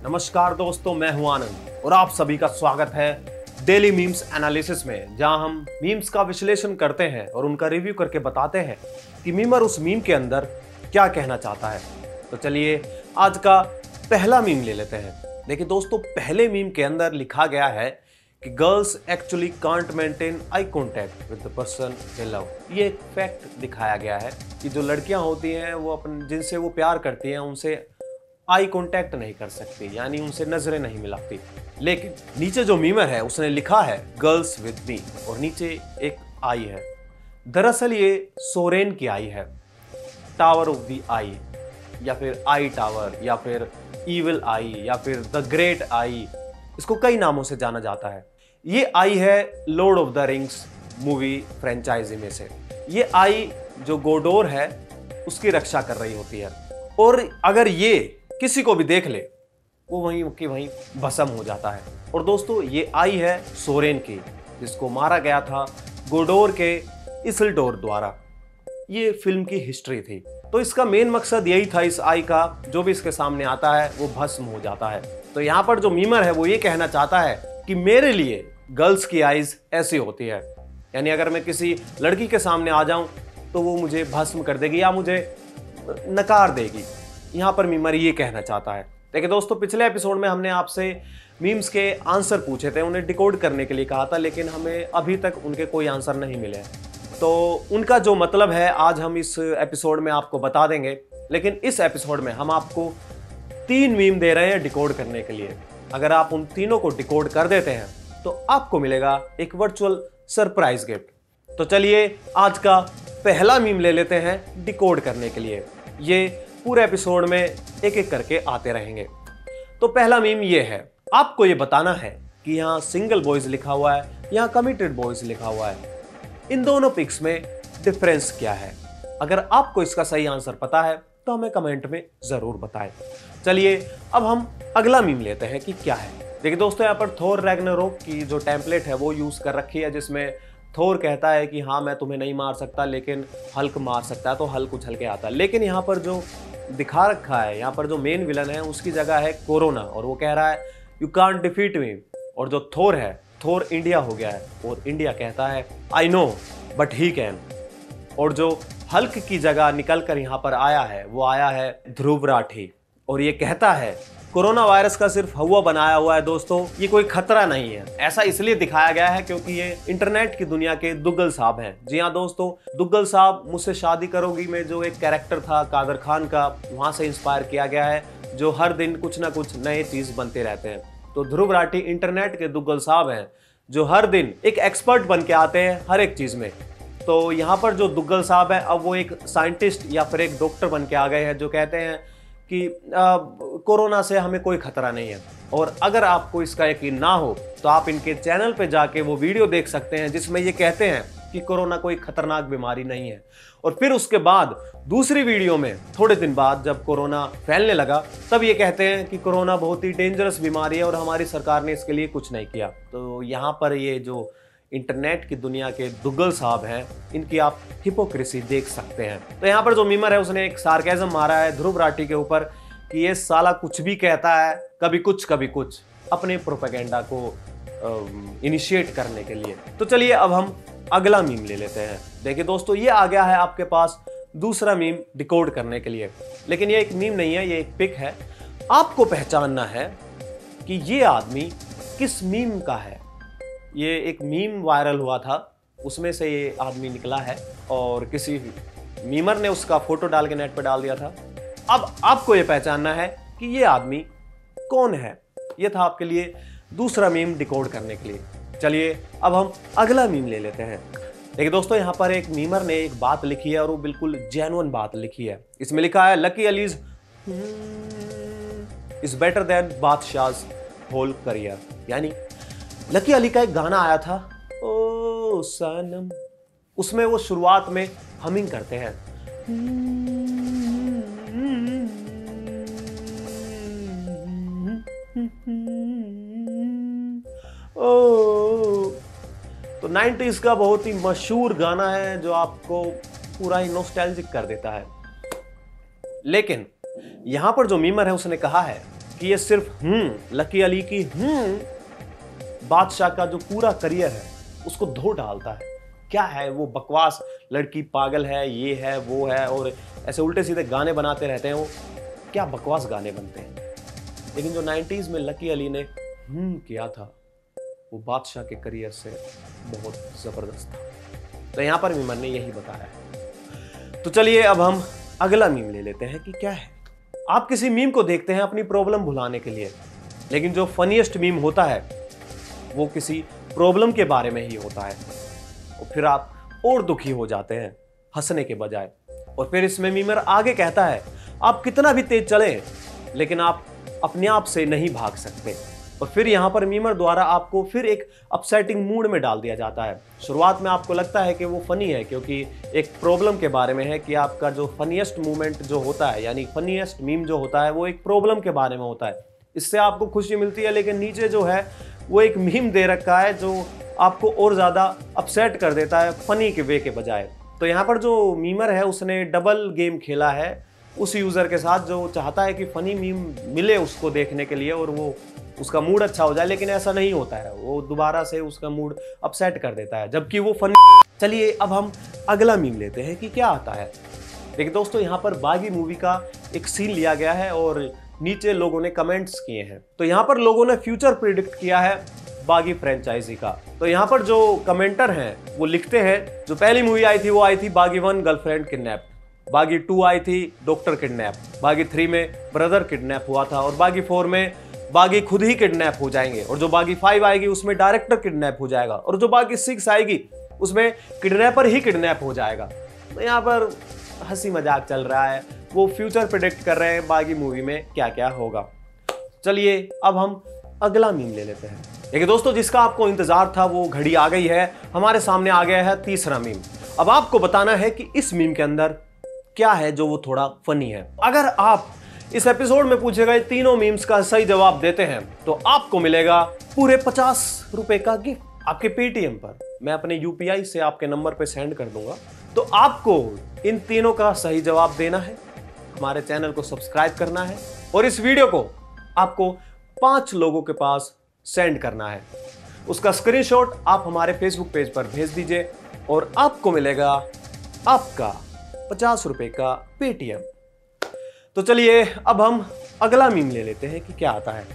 नमस्कार दोस्तों, मैं हूं आनंद और आप सभी का स्वागत है डेली मीम्स एनालिसिस में, जहां हम मीम्स का विश्लेषण करते हैं और उनका रिव्यू करके बताते हैं कि मीमर उस मीम के अंदर क्या कहना चाहता है। तो चलिए आज का पहला मीम ले लेते हैं। देखिए दोस्तों, पहले मीम के अंदर लिखा गया है कि girls actually can't maintain eye contact with the person they love. ये एक फैक्ट दिखाया गया है कि जो लड़कियां होती हैं वो अपन जिनसे वो प्यार करती हैं उनसे आई कांटेक्ट नहीं कर सकती, यानी उनसे नजरें नहीं मिलाती। लेकिन नीचे जो मीमर है उसने लिखा है गर्ल्स विद मी और नीचे एक आई है। दरअसल ये सोरेन की आई है, टावर ऑफ द आई, या फिर आई टावर, या फिर ईविल आई, या फिर द ग्रेट आई। इसको कई नामों से जाना जाता है। ये आई है Lord of the Rings movie franchise में से। ये आई जो गोडोर है उसकी रक्षा कर रही होती है, और अगर ये किसी को भी देख ले वो वहीं कि वहीं भस्म हो जाता है। और दोस्तों ये आई है सोरेन की, जिसको मारा गया था गोडोर के इसिल्डोर द्वारा। ये फिल्म की हिस्ट्री थी। तो इसका मेन मकसद यही था इस आई का, जो भी इसके सामने आता है वो भस्म हो जाता है। तो यहाँ पर जो मीमर है वो ये कहना चाहता है कि मेरे लिए गर्ल्स की आईज ऐसी होती है, यानी अगर मैं किसी लड़की के सामने आ जाऊं तो वो मुझे भस्म कर देगी या मुझे नकार देगी। यहाँ पर मीमर ये कहना चाहता है। देखिए दोस्तों, पिछले एपिसोड में हमने आपसे मीम्स के आंसर पूछे थे, उन्हें डिकोड करने के लिए कहा था, लेकिन हमें अभी तक उनके कोई आंसर नहीं मिले। तो उनका जो मतलब है आज हम इस एपिसोड में आपको बता देंगे। लेकिन इस एपिसोड में हम आपको 3 मीम दे रहे हैं डिकोड करने के लिए। अगर आप उन तीनों को डिकोड कर देते हैं तो आपको मिलेगा एक वर्चुअल सरप्राइज गिफ्ट। तो चलिए आज का पहला मीम ले लेते हैं डिकोड करने के लिए। ये पूरे एपिसोड में एक एक करके आते रहेंगे। तो पहला मीम ये है, आपको ये बताना है कि यहाँ सिंगल बॉयज लिखा हुआ है, यहाँ कमिटेड बॉयज लिखा हुआ है। इन दोनों पिक्स में डिफरेंस क्या है? अगर आपको इसका सही आंसर पता है तो हमें कमेंट में जरूर बताएं। चलिए अब हम अगला मीम लेते हैं कि क्या है। देखिए दोस्तों, यहाँ पर थोर रैग्नारोक की जो टेम्पलेट है वो यूज कर रखी है, जिसमें थोर कहता है कि हाँ मैं तुम्हें नहीं मार सकता लेकिन हल्क मार सकता है, तो हल्क उछल के आता है। लेकिन यहाँ पर जो दिखा रखा है, यहाँ पर जो मेन विलन है उसकी जगह है कोरोना, और वो कह रहा है यू कांट डिफीट मी। और जो थोर है, थोर इंडिया हो गया है और इंडिया कहता है I know but he can. और जो हल्क की जगह निकल कर यहाँ पर आया है वो आया है ध्रुव राठी, और ये कहता है कोरोना वायरस का सिर्फ हवा बनाया हुआ है दोस्तों, ये कोई खतरा नहीं है। ऐसा इसलिए दिखाया गया है क्योंकि ये इंटरनेट की दुनिया के दुग्गल साहब हैं। जी हाँ दोस्तों, दुग्गल साहब मुझसे शादी करोगी में जो एक कैरेक्टर था कादर खान का, वहां से इंस्पायर किया गया है, जो हर दिन कुछ ना कुछ नए चीज बनते रहते हैं। तो ध्रुव राठी इंटरनेट के दुग्गल साहब हैं जो हर दिन एक एक्सपर्ट बन के आते हैं हर एक चीज में। तो यहाँ पर जो दुग्गल साहब है अब वो एक साइंटिस्ट या फिर एक डॉक्टर बन के आ गए हैं, जो कहते हैं कि कोरोना से हमें कोई खतरा नहीं है। और अगर आपको इसका यकीन ना हो तो आप इनके चैनल पे जाके वो वीडियो देख सकते हैं जिसमें ये कहते हैं कि कोरोना कोई खतरनाक बीमारी नहीं है। और फिर उसके बाद दूसरी वीडियो में थोड़े दिन बाद जब कोरोना फैलने लगा तब ये कहते हैं कि कोरोना बहुत ही डेंजरस बीमारी है और हमारी सरकार ने इसके लिए कुछ नहीं किया। तो यहाँ पर ये जो इंटरनेट की दुनिया के दुग्गल साहब हैं, इनकी आप हिपोक्रेसी देख सकते हैं। तो यहाँ पर जो मीमर है उसने एक सार्केज्म मारा है ध्रुव राठी के ऊपर कि ये साला कुछ भी कहता है, कभी कुछ, अपने प्रोपेगेंडा को इनिशिएट करने के लिए। तो चलिए अब हम अगला मीम ले लेते हैं। देखिए दोस्तों, ये आ गया है आपके पास दूसरा मीम डिकोड करने के लिए। लेकिन ये एक मीम नहीं है, ये एक पिक है। आपको पहचानना है कि ये आदमी किस मीम का है। ये एक मीम वायरल हुआ था, उसमें से ये आदमी निकला है और किसी मीमर ने उसका फोटो डाल के नेट पर डाल दिया था। अब आपको ये पहचानना है कि ये आदमी कौन है। ये था आपके लिए दूसरा मीम डिकोड करने के लिए। चलिए अब हम अगला मीम ले लेते हैं। देखिए दोस्तों, यहाँ पर एक मीमर ने एक बात लिखी है और वो बिल्कुल जेन्युइन बात लिखी है। इसमें लिखा है Lucky Ali's is better than Badshah's whole career. यानी लकी अली का एक गाना आया था ओ सनम, उसमें वो शुरुआत में हमिंग करते हैं। तो 90s का बहुत ही मशहूर गाना है जो आपको पूरा ही नॉस्टैल्जिक कर देता है। लेकिन यहां पर जो मीमर है उसने कहा है कि ये सिर्फ लकी अली की बादशाह का जो पूरा करियर है उसको धो डालता है। क्या है वो बकवास, लड़की पागल है, ये है वो है, और ऐसे उल्टे सीधे गाने बनाते रहते हैं। वो क्या बकवास गाने बनते हैं। लेकिन जो 90s में लकी अली ने किया था वो बादशाह के करियर से बहुत जबरदस्त था। तो यहां पर मीमर ने यही बताया है। तो चलिए अब हम अगला मीम ले लेते हैं कि क्या है। आप किसी मीम को देखते हैं अपनी प्रॉब्लम भुलाने के लिए, लेकिन जो फनीएस्ट मीम होता है वो किसी प्रॉब्लम के बारे में ही होता है, और फिर आप और दुखी हो जाते हैं हंसने के बजाय। और फिर इसमें मीमर आगे कहता है, आप कितना भी तेज चलें लेकिन आप अपने आप से नहीं भाग सकते। और फिर यहां पर मीमर द्वारा आपको फिर एक अपसेटिंग मूड में डाल दिया जाता है। शुरुआत में आपको लगता है कि वो फनी है क्योंकि एक प्रॉब्लम के बारे में है, कि आपका जो फनीएस्ट मूवमेंट जो होता है यानी फनीएस्ट मीम जो होता है वो एक प्रॉब्लम के बारे में होता है, इससे आपको खुशी मिलती है। लेकिन नीचे जो है वो एक मीम दे रखा है जो आपको और ज़्यादा अपसेट कर देता है फनी के वे के बजाय। तो यहाँ पर जो मीमर है उसने डबल गेम खेला है उस यूज़र के साथ जो चाहता है कि फ़नी मीम मिले उसको देखने के लिए और वो उसका मूड अच्छा हो जाए, लेकिन ऐसा नहीं होता है, वो दोबारा से उसका मूड अपसेट कर देता है जबकि वो फनी। चलिए अब हम अगला मीम लेते हैं कि क्या आता है। देखिए दोस्तों, यहाँ पर बागी मूवी का एक सीन लिया गया है और नीचे लोगों ने कमेंट्स किए हैं। तो यहाँ पर लोगों ने फ्यूचर प्रिडिक्ट किया है बागी फ्रेंचाइजी का। तो यहाँ पर जो कमेंटर हैं वो लिखते हैं, जो पहली मूवी आई थी वो आई थी बागी 1 गर्लफ्रेंड किडनैप, बागी 2 आई थी डॉक्टर किडनैप, बागी 3 में ब्रदर किडनैप हुआ था, और बागी 4 में बागी खुद ही किडनैप हो जाएंगे, और जो बागी 5 आएगी उसमें डायरेक्टर किडनैप हो जाएगा, और जो बागी 6 आएगी उसमें किडनैपर ही किडनैप हो जाएगा। तो यहाँ पर हंसी मजाक चल रहा है, वो फ्यूचर प्रेडिक्ट कर रहे हैं बागी मूवी में क्या क्या होगा। चलिए अब हम अगला मीम ले लेते हैं। देखिए दोस्तों, जिसका आपको इंतजार था वो घड़ी आ गई है, हमारे सामने आ गया है तीसरा मीम। अब आपको बताना है कि इस मीम के अंदर क्या है जो वो थोड़ा फनी है। अगर आप इस एपिसोड में पूछे गए तीनों मीम्स का सही जवाब देते हैं तो आपको मिलेगा पूरे 50 रुपए का गिफ्ट आपके पेटीएम पर। मैं अपने यूपीआई से आपके नंबर पे सेंड कर दूंगा। तो आपको इन तीनों का सही जवाब देना है, हमारे चैनल को सब्सक्राइब करना है, और इस वीडियो को आपको 5 लोगों के पास सेंड करना है। उसका स्क्रीनशॉट आप हमारे फेसबुक पेज पर भेज दीजिए और आपको मिलेगा आपका 50 रुपए का पेटीएम। तो चलिए अब हम अगला मीम ले लेते हैं कि क्या आता है।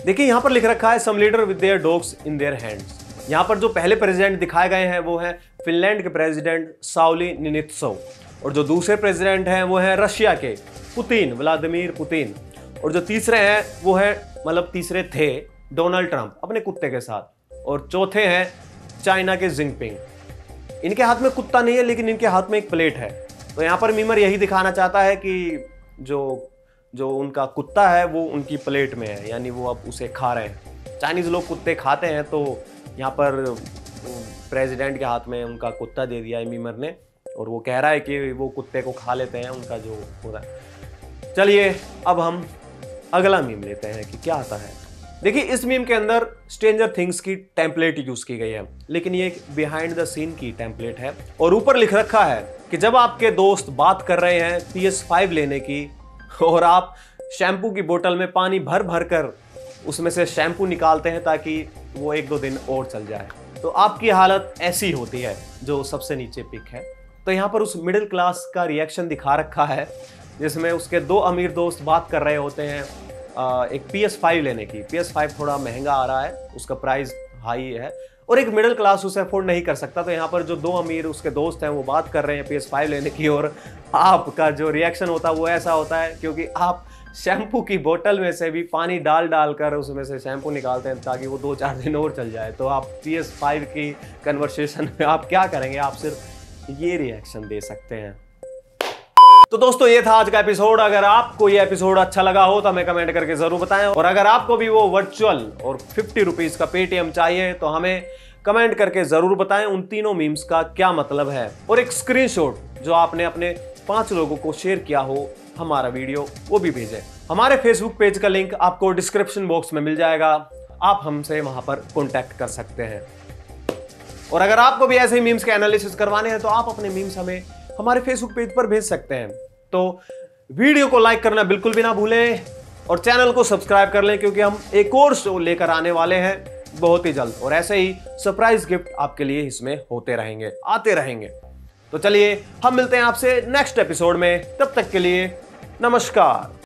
देखिए यहां पर लिख रखा है, some leader with their dogs in their hands. यहां पर जो पहले प्रेसिडेंट दिखाए गए हैं वो है फिनलैंड के प्रेसिडेंट साउली निनित्सो, और जो दूसरे प्रेसिडेंट हैं वो है रशिया के पुतिन, व्लादिमीर पुतिन, और जो तीसरे हैं वो है, मतलब तीसरे थे डोनाल्ड ट्रंप अपने कुत्ते के साथ, और चौथे हैं चाइना के जिनपिंग। इनके हाथ में कुत्ता नहीं है लेकिन इनके हाथ में एक प्लेट है। तो यहाँ पर मीमर यही दिखाना चाहता है कि जो उनका कुत्ता है वो उनकी प्लेट में है, यानी वो अब उसे खा रहे हैं। चाइनीज लोग कुत्ते खाते हैं, तो यहाँ पर प्रेसिडेंट के हाथ में उनका कुत्ता दे दिया है मीमर ने, और वो कह रहा है कि वो कुत्ते को खा लेते हैं उनका जो होता है। चलिए अब हम अगला मीम लेते हैं कि क्या आता है। देखिए इस मीम के अंदर स्ट्रेंजर थिंग्स की टेम्पलेट यूज की गई है, लेकिन ये एक बिहाइंड द सीन की टेम्पलेट है, और ऊपर लिख रखा है कि जब आपके दोस्त बात कर रहे हैं PS5 लेने की और आप शैम्पू की बोतल में पानी भर भर कर उसमें से शैम्पू निकालते हैं ताकि वो 1-2 दिन और चल जाए, तो आपकी हालत ऐसी होती है। जो सबसे नीचे पिक है, तो यहाँ पर उस मिडिल क्लास का रिएक्शन दिखा रखा है जिसमें उसके 2 अमीर दोस्त बात कर रहे होते हैं एक PS5 लेने की। PS5 थोड़ा महंगा आ रहा है, उसका प्राइस हाई है, और एक मिडिल क्लास उसे अफोर्ड नहीं कर सकता। तो यहाँ पर जो 2 अमीर उसके दोस्त हैं वो बात कर रहे हैं PS5 लेने की, और आपका जो रिएक्शन होता है वो ऐसा होता है क्योंकि आप शैम्पू की बोतल में से भी पानी डाल डाल कर उसमें से शैम्पू निकालते हैं ताकि वो 2-4 दिन और चल जाए। तो आप PS5 की कन्वर्सेशन में आप क्या करेंगे, आप सिर्फ ये रिएक्शन दे सकते हैं। तो दोस्तों ये था आज का एपिसोड। अगर आपको ये एपिसोड अच्छा लगा हो तो हमें कमेंट करके जरूर बताएं, और अगर आपको भी वो वर्चुअल और 50 रुपीज का पेटीएम चाहिए तो हमें कमेंट करके जरूर बताएं उन तीनों मीम्स का क्या मतलब है, और एक स्क्रीनशॉट जो आपने अपने 5 लोगों को शेयर किया हो हमारा वीडियो वो भी भेजें। हमारे फेसबुक पेज का लिंक आपको डिस्क्रिप्शन बॉक्स में मिल जाएगा, आप हमसे वहां पर कॉन्टैक्ट कर सकते हैं। और अगर आपको भी ऐसे ही मीम्स के एनालिसिस करवाने हैं तो आप अपने मीम्स हमें हमारे फेसबुक पेज पर भेज सकते हैं। तो वीडियो को लाइक करना बिल्कुल भी ना भूलें और चैनल को सब्सक्राइब कर लें, क्योंकि हम एक और शो लेकर आने वाले हैं बहुत ही जल्द, और ऐसे ही सरप्राइज गिफ्ट आपके लिए इसमें होते रहेंगे, आते रहेंगे। तो चलिए हम मिलते हैं आपसे नेक्स्ट एपिसोड में, तब तक के लिए नमस्कार।